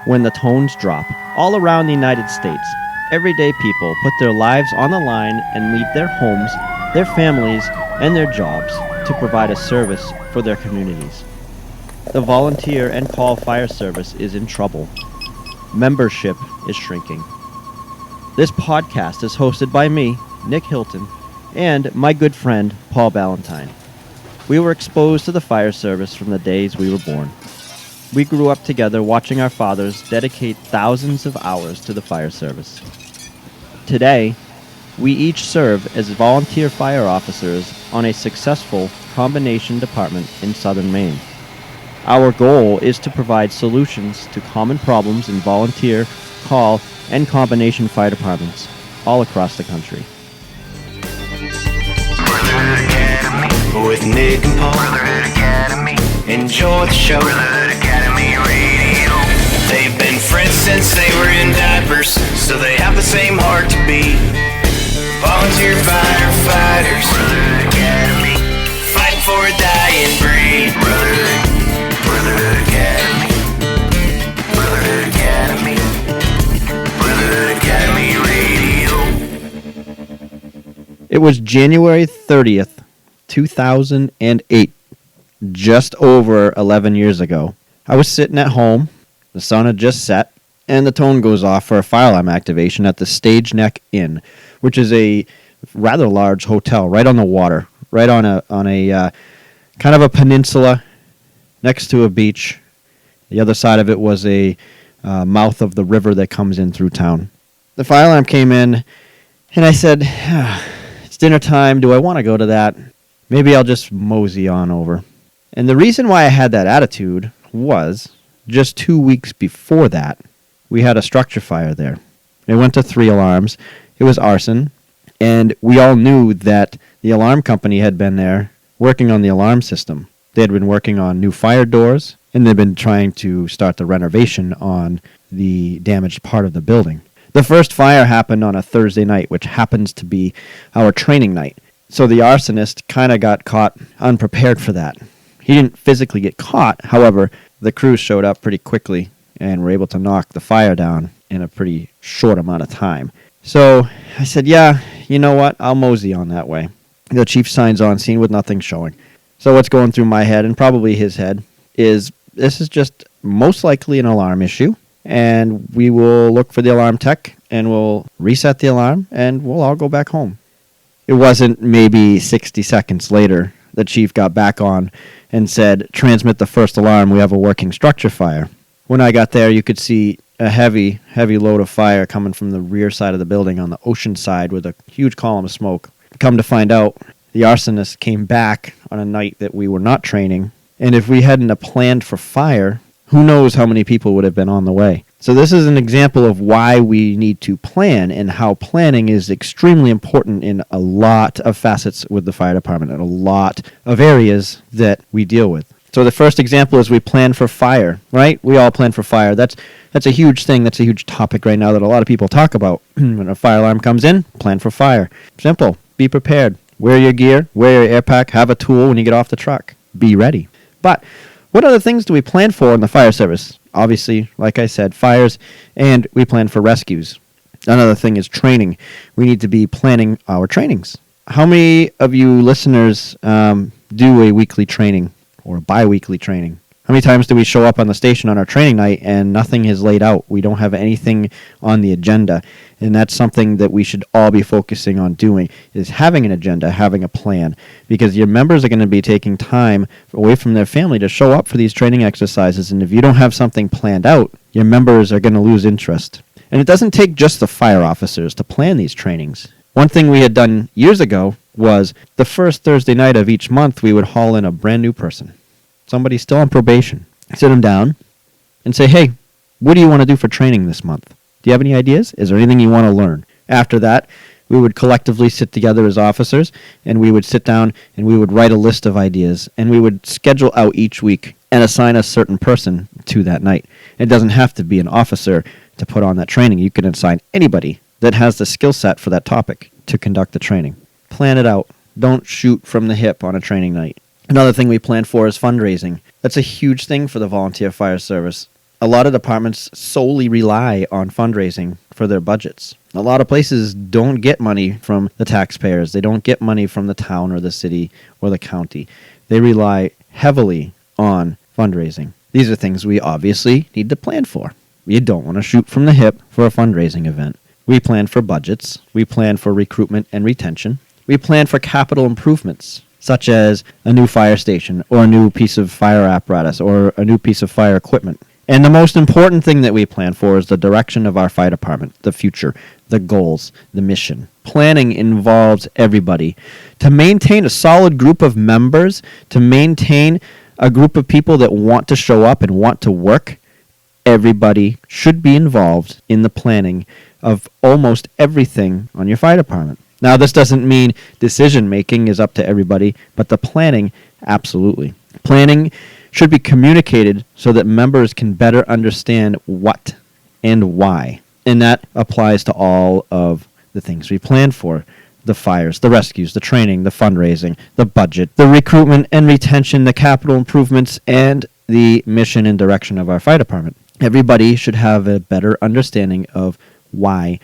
when the tones drop. All around the United States, everyday people put their lives on the line and leave their homes, their families, and their jobs to provide a service for their communities. The volunteer and call fire service is in trouble. Membership is shrinking. This podcast is hosted by me, Nick Hilton, and my good friend, Paul Ballantyne. We were exposed to the fire service from the days we were born. We grew up together watching our fathers dedicate thousands of hours to the fire service. Today, we each serve as volunteer fire officers on a successful combination department in southern Maine. Our goal is to provide solutions to common problems in volunteer, call, and combination fire departments all across the country. With Nick and Paul, enjoy the show. They've been friends since they were in diapers, so they have the same heart to be volunteer firefighters, fighting for a dying breed. Brotherhood Academy, Brotherhood Academy, Brotherhood Academy Radio. It was January 30th, 2008, just over 11 years ago. I was sitting at home, the sun had just set, and the tone goes off for a fire alarm activation at the Stage Neck Inn, which is a rather large hotel right on the water, right on a kind of a peninsula next to a beach. The other side of it was a mouth of the river that comes in through town. The fire alarm came in, and I said, it's dinner time, do I want to go to that? Maybe I'll just mosey on over. And the reason why I had that attitude was, just 2 weeks before that, we had a structure fire there. It went to 3 alarms. It was arson. And we all knew that the alarm company had been there working on the alarm system. They had been working on new fire doors, and they'd been trying to start the renovation on the damaged part of the building. The first fire happened on a Thursday night, which happens to be our training night. So the arsonist kind of got caught unprepared for that. He didn't physically get caught. However, the crews showed up pretty quickly and were able to knock the fire down in a pretty short amount of time. So I said, yeah, you know what? I'll mosey on that way. The chief signs on scene with nothing showing. So what's going through my head, and probably his head, is this is just most likely an alarm issue, and we will look for the alarm tech, and we'll reset the alarm, and we'll all go back home. It wasn't maybe 60 seconds later the chief got back on and said, transmit the first alarm, we have a working structure fire. When I got there, you could see a heavy load of fire coming from the rear side of the building on the ocean side with a huge column of smoke. Come to find out, the arsonist came back on a night that we were not training, and if we hadn't planned for fire, who knows how many people would have been on the way. So this is an example of why we need to plan and how planning is extremely important in a lot of facets with the fire department and a lot of areas that we deal with. So the first example is we plan for fire, right? We all plan for fire. That's a huge thing. That's a huge topic right now that a lot of people talk about. When a fire alarm comes in, plan for fire. Simple. Be prepared. Wear your gear. Wear your air pack. Have a tool when you get off the truck. Be ready. But what other things do we plan for in the fire service? Obviously, like I said, fires, and we plan for rescues. Another thing is training. We need to be planning our trainings. How many of you listeners do a weekly training or a bi-weekly training? How many times do we show up on the station on our training night and nothing is laid out? We don't have anything on the agenda. And that's something that we should all be focusing on doing, is having an agenda, having a plan. Because your members are going to be taking time away from their family to show up for these training exercises. And if you don't have something planned out, your members are going to lose interest. And it doesn't take just the fire officers to plan these trainings. One thing we had done years ago was the first Thursday night of each month, we would haul in a brand new person. Somebody still on probation. Sit them down and say, hey, what do you want to do for training this month? Do you have any ideas? Is there anything you want to learn? After that, we would collectively sit together as officers, and we would sit down and we would write a list of ideas, and we would schedule out each week and assign a certain person to that night. It doesn't have to be an officer to put on that training. You can assign anybody that has the skill set for that topic to conduct the training. Plan it out. Don't shoot from the hip on a training night. Another thing we plan for is fundraising. That's a huge thing for the volunteer fire service. A lot of departments solely rely on fundraising for their budgets. A lot of places don't get money from the taxpayers. They don't get money from the town or the city or the county. They rely heavily on fundraising. These are things we obviously need to plan for. You don't want to shoot from the hip for a fundraising event. We plan for budgets. We plan for recruitment and retention. We plan for capital improvements, such as a new fire station or a new piece of fire apparatus or a new piece of fire equipment. And the most important thing that we plan for is the direction of our fire department, the future, the goals, the mission. Planning involves everybody. To maintain a solid group of members, to maintain a group of people that want to show up and want to work, everybody should be involved in the planning of almost everything on your fire department. Now, this doesn't mean decision-making is up to everybody, but the planning, absolutely. Planning should be communicated so that members can better understand what and why. And that applies to all of the things we plan for. The fires, the rescues, the training, the fundraising, the budget, the recruitment and retention, the capital improvements, and the mission and direction of our fire department. Everybody should have a better understanding of why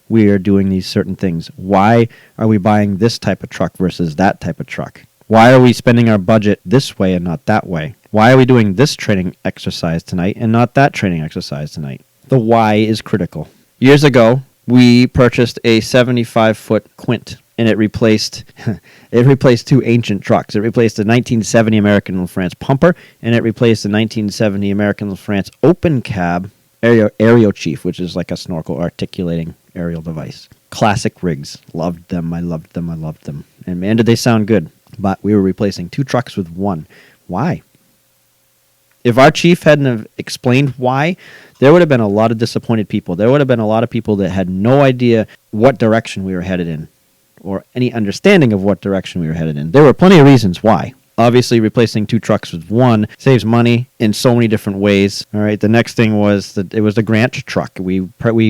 we are doing these certain things. Why are we buying this type of truck versus that type of truck? Why are we spending our budget this way and not that way? Why are we doing this training exercise tonight and not that training exercise tonight? The why is critical. Years ago, we purchased a 75-foot Quint, and it replaced two ancient trucks. It replaced the 1970 American LaFrance pumper, and it replaced the 1970 American LaFrance open cab aerial chief, which is like a snorkel articulating aerial device. Classic rigs. Loved them. I loved them. And man, did they sound good. But we were replacing two trucks with one. Why? If our chief hadn't have explained why, there would have been a lot of disappointed people. There would have been a lot of people that had no idea what direction we were headed in or any understanding of what direction we were headed in. There were plenty of reasons why. Obviously, replacing two trucks with one saves money in so many different ways. All right. The next thing was that it was the grant truck. We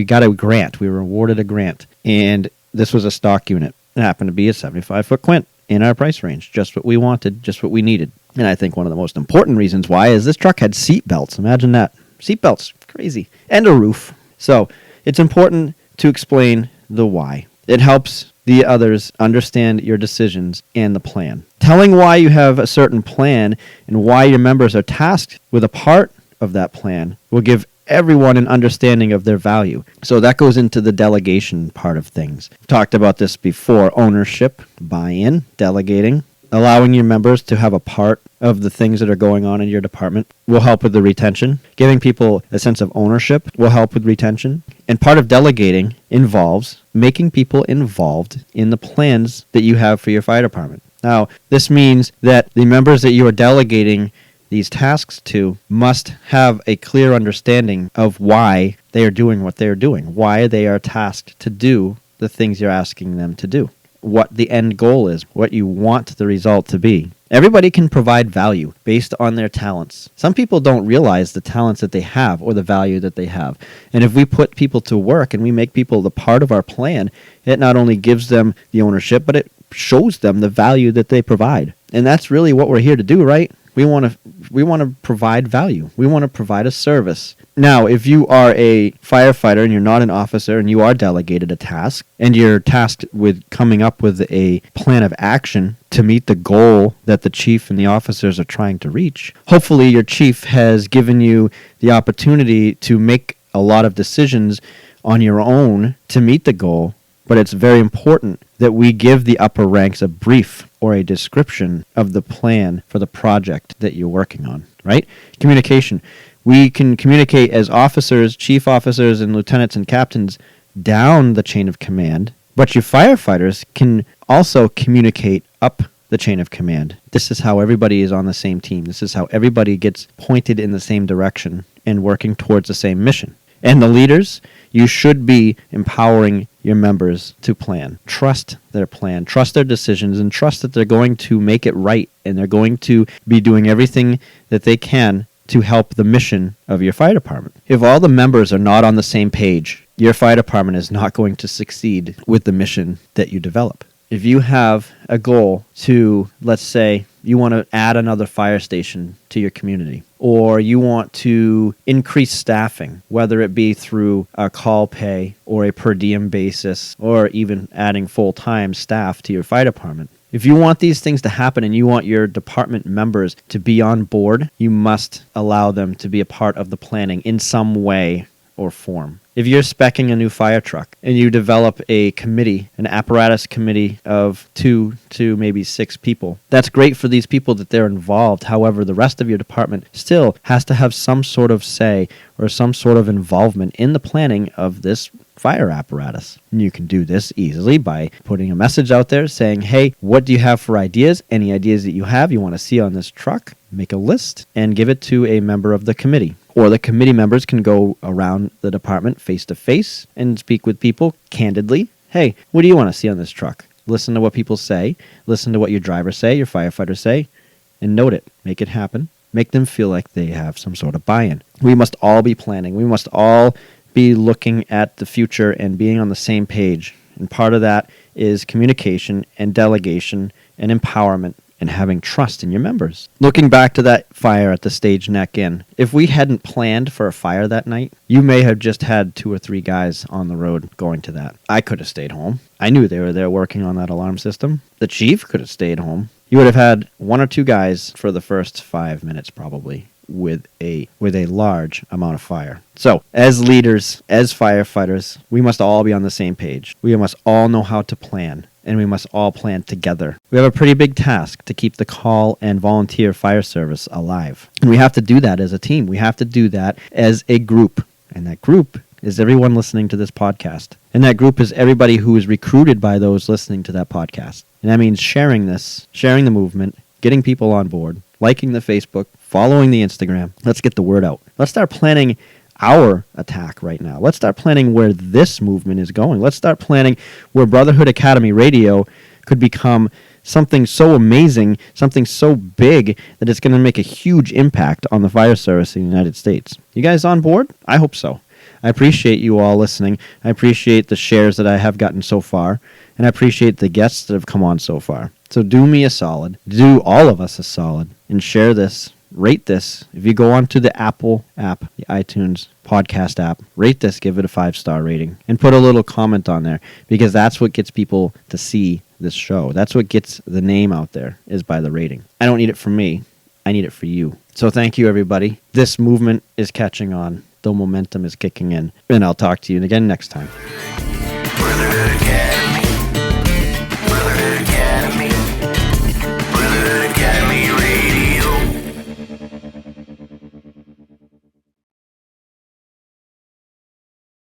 got a grant. We were awarded a grant. And this was a stock unit. It happened to be a 75-foot Quint in our price range. Just what we wanted, just what we needed. And I think one of the most important reasons why is this truck had seat belts. Imagine that. Seat belts. Crazy. And a roof. So it's important to explain the why. It helps the others understand your decisions and the plan. Telling why you have a certain plan and why your members are tasked with a part of that plan will give everyone an understanding of their value. So that goes into the delegation part of things. We've talked about this before. Ownership, buy-in, delegating, allowing your members to have a part of the things that are going on in your department will help with the retention. Giving people a sense of ownership will help with retention. And part of delegating involves making people involved in the plans that you have for your fire department. Now, this means that the members that you are delegating these tasks to must have a clear understanding of why they are doing what they are doing, why they are tasked to do the things you're asking them to do, what the end goal is, what you want the result to be. Everybody can provide value based on their talents. Some people don't realize the talents that they have or the value that they have. And if we put people to work and we make people the part of our plan, it not only gives them the ownership, but it shows them the value that they provide. And that's really what we're here to do, right? We want to provide value. We want to provide a service. Now, if you are a firefighter and you're not an officer and you are delegated a task and you're tasked with coming up with a plan of action to meet the goal that the chief and the officers are trying to reach, hopefully your chief has given you the opportunity to make a lot of decisions on your own to meet the goal. But it's very important that we give the upper ranks a brief or a description of the plan for the project that you're working on, right? Communication. We can communicate as officers, chief officers, and lieutenants and captains down the chain of command, but you firefighters can also communicate up the chain of command. This is how everybody is on the same team. This is how everybody gets pointed in the same direction and working towards the same mission. And the leaders, you should be empowering your members to plan. Trust their plan, trust their decisions, and trust that they're going to make it right, and they're going to be doing everything that they can to help the mission of your fire department. If all the members are not on the same page, your fire department is not going to succeed with the mission that you develop. If you have a goal to, let's say, You want to add another fire station to your community, or you want to increase staffing, whether it be through a call pay or a per diem basis, or even adding full-time staff to your fire department. If you want these things to happen and you want your department members to be on board, you must allow them to be a part of the planning in some way or form. If you're speccing a new fire truck and you develop a committee, an apparatus committee of 2 to maybe 6 people, that's great for these people that they're involved. However, the rest of your department still has to have some sort of say or some sort of involvement in the planning of this fire apparatus. And you can do this easily by putting a message out there saying, hey, what do you have for ideas? Any ideas that you have you want to see on this truck? Make a list and give it to a member of the committee. Or the committee members can go around the department face to face and speak with people candidly. Hey, what do you want to see on this truck? Listen to what people say. Listen to what your drivers say, your firefighters say, and note it. Make it happen. Make them feel like they have some sort of buy-in. We must all be planning. We must all be looking at the future and being on the same page. And part of that is communication and delegation and empowerment and having trust in your members. Looking back to that fire at the Stage Neck Inn, if we hadn't planned for a fire that night, you may have just had 2 or 3 guys on the road going to that. I could have stayed home. I knew they were there working on that alarm system. The chief could have stayed home. You would have had 1 or 2 guys for the first 5 minutes probably with a large amount of fire. So, as leaders, as firefighters, we must all be on the same page. We must all know how to plan, and we must all plan together. We have a pretty big task to keep the call and volunteer fire service alive. And we have to do that as a team. We have to do that as a group. And that group is everyone listening to this podcast. And that group is everybody who is recruited by those listening to that podcast. And that means sharing this, sharing the movement, getting people on board, liking the Facebook, following the Instagram. Let's get the word out. Let's start planning our attack right now. Let's start planning where this movement is going. Let's start planning where Brotherhood Academy Radio could become something so amazing, something so big that it's going to make a huge impact on the fire service in the United States. You guys on board? I hope so. I appreciate you all listening. I appreciate the shares that I have gotten so far, and I appreciate the guests that have come on so far. So do me a solid, do all of us a solid, and share this, rate this. If you go onto the Apple app, the iTunes podcast app, rate this, give it a 5-star rating, and put a little comment on there, because that's what gets people to see this show. That's what gets the name out there, is by the rating. I don't need it for me. I need it for you. So thank you, everybody. This movement is catching on. The momentum is kicking in. And I'll talk to you again next time. Brotherhood Academy.